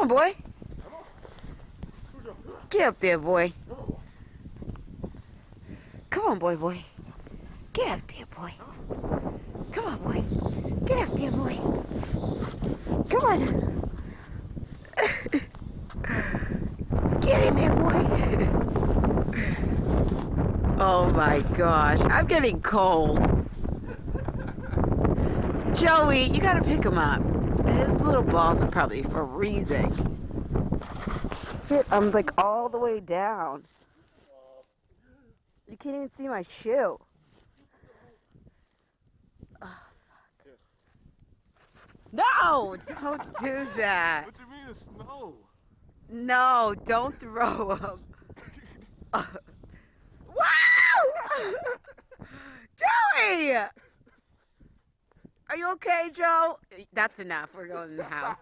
on, boy. Get up there, boy. Come on, boy. Get up there, boy. Come on, boy. Get up there, boy. Come on. Get in there, boy. Oh my gosh, I'm getting cold. Joey, you gotta pick him up. His little balls are probably freezing. I'm like all the way down. You can't even see my shoe. Oh, fuck. No, don't do that. What you mean it's snow? No, don't throw him. Wow! Joey! Are you okay, Joe? That's enough. We're going in the house.